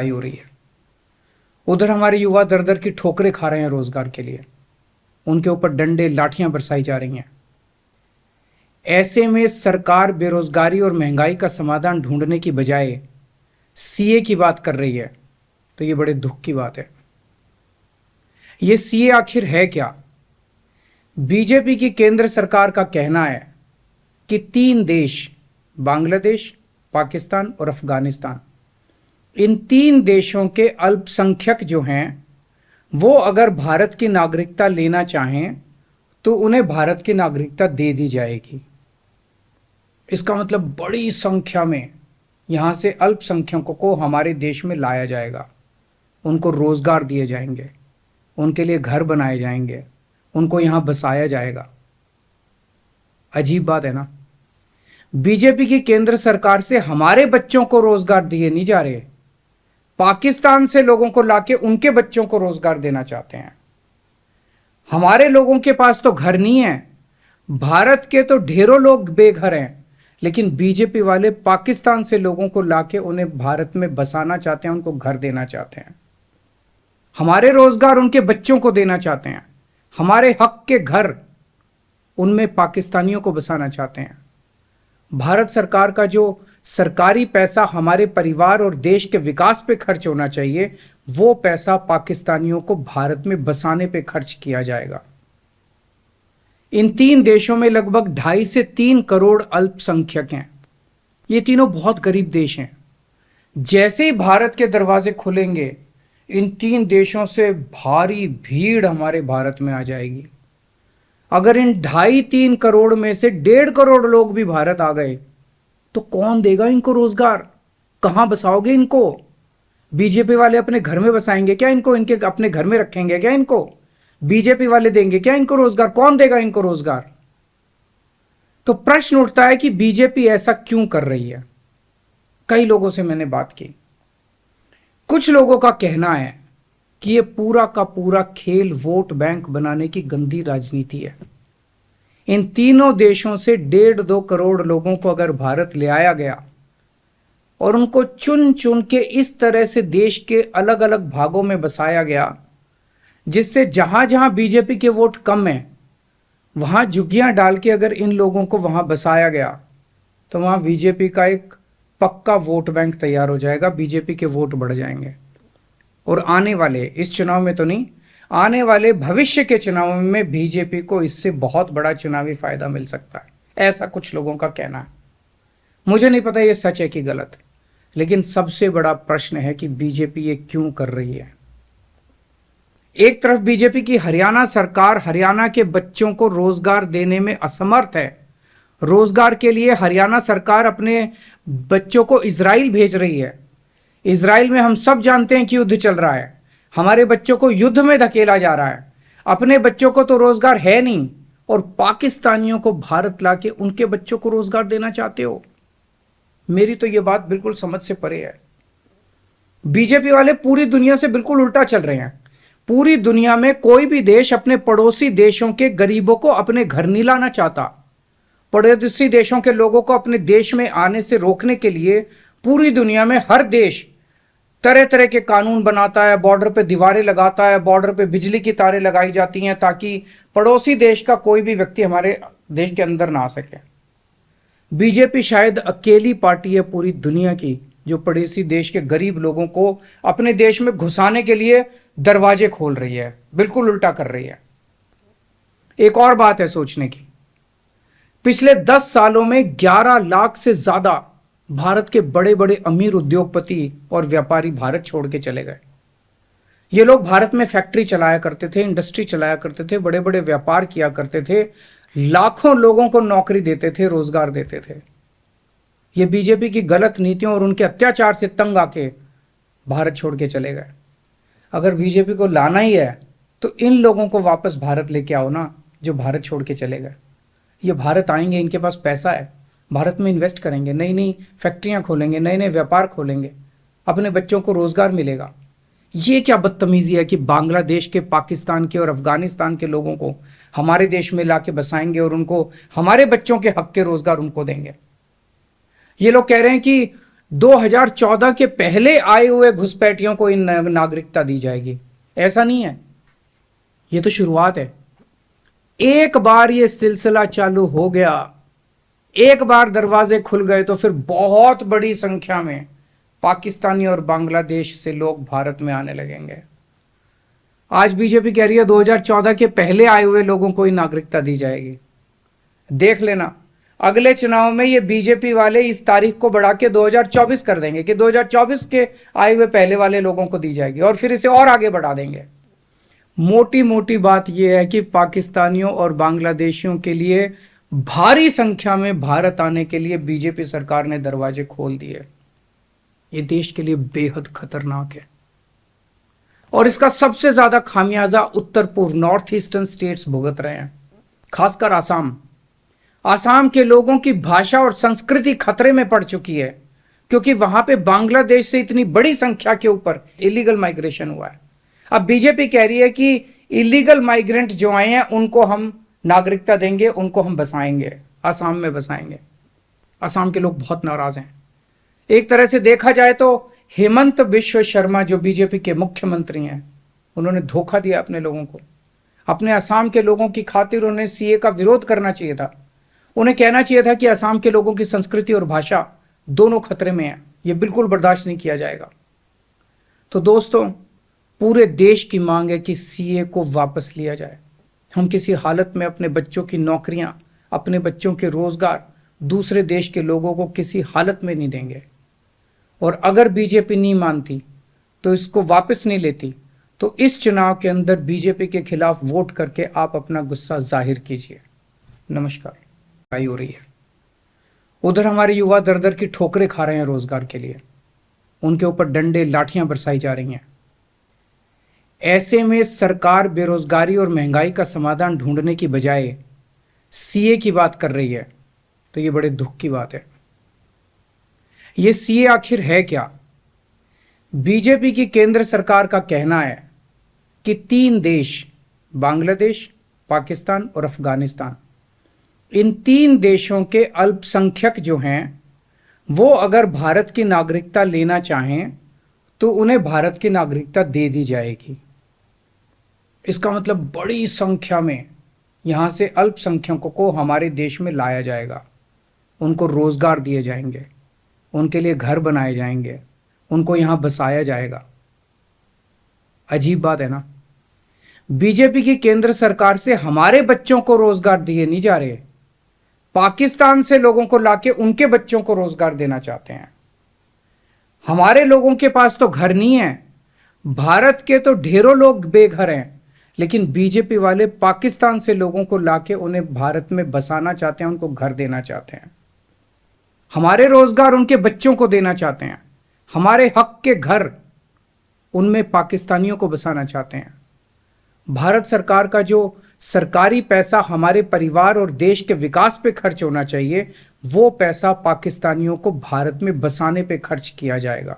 महंगाई हो रही है, उधर हमारे युवा दर दर की ठोकरें खा रहे हैं रोजगार के लिए, उनके ऊपर डंडे लाठियां बरसाई जा रही हैं। ऐसे में सरकार बेरोजगारी और महंगाई का समाधान ढूंढने की बजाय सीए की बात कर रही है, तो ये बड़े दुख की बात है। ये सीए आखिर है क्या? बीजेपी की केंद्र सरकार का कहना है कि 3 देश, बांग्लादेश, पाकिस्तान और अफगानिस्तान, इन 3 देशों के अल्पसंख्यक जो हैं वो अगर भारत की नागरिकता लेना चाहें तो उन्हें भारत की नागरिकता दे दी जाएगी। इसका मतलब बड़ी संख्या में यहां से अल्पसंख्यकों को हमारे देश में लाया जाएगा, उनको रोजगार दिए जाएंगे, उनके लिए घर बनाए जाएंगे, उनको यहां बसाया जाएगा। अजीब बात है ना। बीजेपी की केंद्र सरकार से हमारे बच्चों को रोजगार दिए नहीं जा रहे, पाकिस्तान से लोगों को लाके उनके बच्चों को रोजगार देना चाहते हैं। हमारे लोगों के पास तो घर नहीं है, भारत के तो ढेरों लोग बेघर हैं, लेकिन बीजेपी वाले पाकिस्तान से लोगों को लाके उन्हें भारत में बसाना चाहते हैं, उनको घर देना चाहते हैं। हमारे रोजगार उनके बच्चों को देना चाहते हैं, हमारे हक के घर उनमें पाकिस्तानियों को बसाना चाहते हैं। भारत सरकार का जो सरकारी पैसा हमारे परिवार और देश के विकास पे खर्च होना चाहिए, वो पैसा पाकिस्तानियों को भारत में बसाने पे खर्च किया जाएगा। इन 3 देशों में लगभग 2.5 से 3 करोड़ अल्पसंख्यक हैं। ये तीनों बहुत गरीब देश हैं। जैसे ही भारत के दरवाजे खुलेंगे, इन 3 देशों से भारी भीड़ हमारे भारत में आ जाएगी। अगर इन 2.5-3 करोड़ में से 1.5 करोड़ लोग भी भारत आ गए तो कौन देगा इनको रोजगार? कहां बसाओगे इनको? बीजेपी वाले अपने घर में बसाएंगे क्या इनको? इनके अपने घर में रखेंगे क्या इनको? बीजेपी वाले देंगे क्या इनको रोजगार? कौन देगा इनको रोजगार? तो प्रश्न उठता है कि बीजेपी ऐसा क्यों कर रही है। कई लोगों से मैंने बात की, कुछ लोगों का कहना है कि यह पूरा का पूरा खेल वोट बैंक बनाने की गंदी राजनीति है। इन तीनों देशों से 1.5-2 करोड़ लोगों को अगर भारत ले आया गया और उनको चुन चुन के इस तरह से देश के अलग अलग भागों में बसाया गया, जिससे जहां जहां बीजेपी के वोट कम है वहां झुग्गियां डाल के अगर इन लोगों को वहां बसाया गया तो वहां बीजेपी का एक पक्का वोट बैंक तैयार हो जाएगा, बीजेपी के वोट बढ़ जाएंगे। और आने वाले इस चुनाव में तो नहीं, आने वाले भविष्य के चुनाव में बीजेपी को इससे बहुत बड़ा चुनावी फायदा मिल सकता है, ऐसा कुछ लोगों का कहना है। मुझे नहीं पता ये सच है कि गलत, लेकिन सबसे बड़ा प्रश्न है कि बीजेपी ये क्यों कर रही है। एक तरफ बीजेपी की हरियाणा सरकार हरियाणा के बच्चों को रोजगार देने में असमर्थ है। रोजगार के लिए हरियाणा सरकार अपने बच्चों को इजराइल भेज रही है। इजराइल में हम सब जानते हैं कि युद्ध चल रहा है, हमारे बच्चों को युद्ध में धकेला जा रहा है। अपने बच्चों को तो रोजगार है नहीं और पाकिस्तानियों को भारत लाके उनके बच्चों को रोजगार देना चाहते हो। मेरी तो यह बात बिल्कुल समझ से परे है। बीजेपी वाले पूरी दुनिया से बिल्कुल उल्टा चल रहे हैं। पूरी दुनिया में कोई भी देश अपने पड़ोसी देशों के गरीबों को अपने घर नहीं लाना चाहता। पड़ोसी देशों के लोगों को अपने देश में आने से रोकने के लिए पूरी दुनिया में हर देश तरह तरह के कानून बनाता है, बॉर्डर पे दीवारें लगाता है, बॉर्डर पे बिजली की तारें लगाई जाती हैं ताकि पड़ोसी देश का कोई भी व्यक्ति हमारे देश के अंदर ना आ सके। बीजेपी शायद अकेली पार्टी है पूरी दुनिया की जो पड़ोसी देश के गरीब लोगों को अपने देश में घुसाने के लिए दरवाजे खोल रही है, बिल्कुल उल्टा कर रही है। एक और बात है सोचने की, पिछले 10 सालों में 11 लाख से ज्यादा भारत के बड़े बड़े अमीर उद्योगपति और व्यापारी भारत छोड़ के चले गए। ये लोग भारत में फैक्ट्री चलाया करते थे, इंडस्ट्री चलाया करते थे, बड़े बड़े व्यापार किया करते थे, लाखों लोगों को नौकरी देते थे, रोजगार देते थे। ये बीजेपी की गलत नीतियों और उनके अत्याचार से तंग आके भारत छोड़ के चले गए। अगर बीजेपी को लाना ही है तो इन लोगों को वापस भारत लेके आओ ना, जो भारत छोड़ के चले गए। ये भारत आएंगे, इनके पास पैसा है, भारत में इन्वेस्ट करेंगे, नई नई फैक्ट्रियां खोलेंगे, नए नए व्यापार खोलेंगे, अपने बच्चों को रोजगार मिलेगा। ये क्या बदतमीजी है कि बांग्लादेश के, पाकिस्तान के और अफगानिस्तान के लोगों को हमारे देश में लाके बसाएंगे और उनको हमारे बच्चों के हक के रोजगार उनको देंगे। ये लोग कह रहे हैं कि 2014 के पहले आए हुए घुसपैठियों को इन नागरिकता दी जाएगी। ऐसा नहीं है, ये तो शुरुआत है। एक बार ये सिलसिला चालू हो गया, एक बार दरवाजे खुल गए तो फिर बहुत बड़ी संख्या में पाकिस्तानी और बांग्लादेश से लोग भारत में आने लगेंगे। आज बीजेपी कह रही है 2014 के पहले आए हुए लोगों को ही नागरिकता दी जाएगी। देख लेना, अगले चुनाव में ये बीजेपी वाले इस तारीख को बढ़ा के 2024 कर देंगे कि 2024 के आए हुए पहले वाले लोगों को दी जाएगी, और फिर इसे और आगे बढ़ा देंगे। मोटी मोटी बात यह है कि पाकिस्तानियों और बांग्लादेशियों के लिए भारी संख्या में भारत आने के लिए बीजेपी सरकार ने दरवाजे खोल दिए। ये देश के लिए बेहद खतरनाक है, और इसका सबसे ज्यादा खामियाजा उत्तर पूर्व नॉर्थ ईस्टर्न स्टेट्स भुगत रहे हैं, खासकर आसाम। आसाम के लोगों की भाषा और संस्कृति खतरे में पड़ चुकी है, क्योंकि वहां पे बांग्लादेश से इतनी बड़ी संख्या के ऊपर इलीगल माइग्रेशन हुआ है। अब बीजेपी कह रही है कि इलीगल माइग्रेंट जो आए हैं उनको हम नागरिकता देंगे, उनको हम बसाएंगे, आसाम में बसाएंगे। आसाम के लोग बहुत नाराज हैं। एक तरह से देखा जाए तो हेमंत बिश्व शर्मा जो बीजेपी के मुख्यमंत्री हैं, उन्होंने धोखा दिया अपने लोगों को। अपने असम के लोगों की खातिर उन्हें सीए का विरोध करना चाहिए था। उन्हें कहना चाहिए था कि असम के लोगों की संस्कृति और भाषा दोनों खतरे में है, यह बिल्कुल बर्दाश्त नहीं किया जाएगा। तो दोस्तों, पूरे देश की मांग है कि सीए को वापस लिया जाए। हम किसी हालत में अपने बच्चों की नौकरियां, अपने बच्चों के रोजगार दूसरे देश के लोगों को किसी हालत में नहीं देंगे। और अगर बीजेपी नहीं मानती तो इसको वापस नहीं लेती, तो इस चुनाव के अंदर बीजेपी के खिलाफ वोट करके आप अपना गुस्सा जाहिर कीजिए। नमस्कार। हो रही है, उधर हमारे युवा दर दर की ठोकरें खा रहे हैं रोजगार के लिए, उनके ऊपर डंडे लाठियां बरसाई जा रही हैं। ऐसे में सरकार बेरोजगारी और महंगाई का समाधान ढूंढने की बजाय सीए की बात कर रही है, तो ये बड़े दुख की बात है। ये सीए आखिर है क्या? बीजेपी की केंद्र सरकार का कहना है कि 3 देश, बांग्लादेश, पाकिस्तान और अफगानिस्तान, इन 3 देशों के अल्पसंख्यक जो हैं वो अगर भारत की नागरिकता लेना चाहें तो उन्हें भारत की नागरिकता दे दी जाएगी। इसका मतलब बड़ी संख्या में यहां से अल्पसंख्यकों को हमारे देश में लाया जाएगा, उनको रोजगार दिए जाएंगे, उनके लिए घर बनाए जाएंगे, उनको यहां बसाया जाएगा। अजीब बात है ना। बीजेपी की केंद्र सरकार से हमारे बच्चों को रोजगार दिए नहीं जा रहे, पाकिस्तान से लोगों को लाके उनके बच्चों को रोजगार देना चाहते हैं। हमारे लोगों के पास तो घर नहीं है, भारत के तो ढेरों लोग बेघर हैं, लेकिन बीजेपी वाले पाकिस्तान से लोगों को लाके उन्हें भारत में बसाना चाहते हैं, उनको घर देना चाहते हैं। हमारे रोजगार उनके बच्चों को देना चाहते हैं, हमारे हक के घर उनमें पाकिस्तानियों को बसाना चाहते हैं। भारत सरकार का जो सरकारी पैसा हमारे परिवार और देश के विकास पे खर्च होना चाहिए, वो पैसा पाकिस्तानियों को भारत में बसाने पे खर्च किया जाएगा।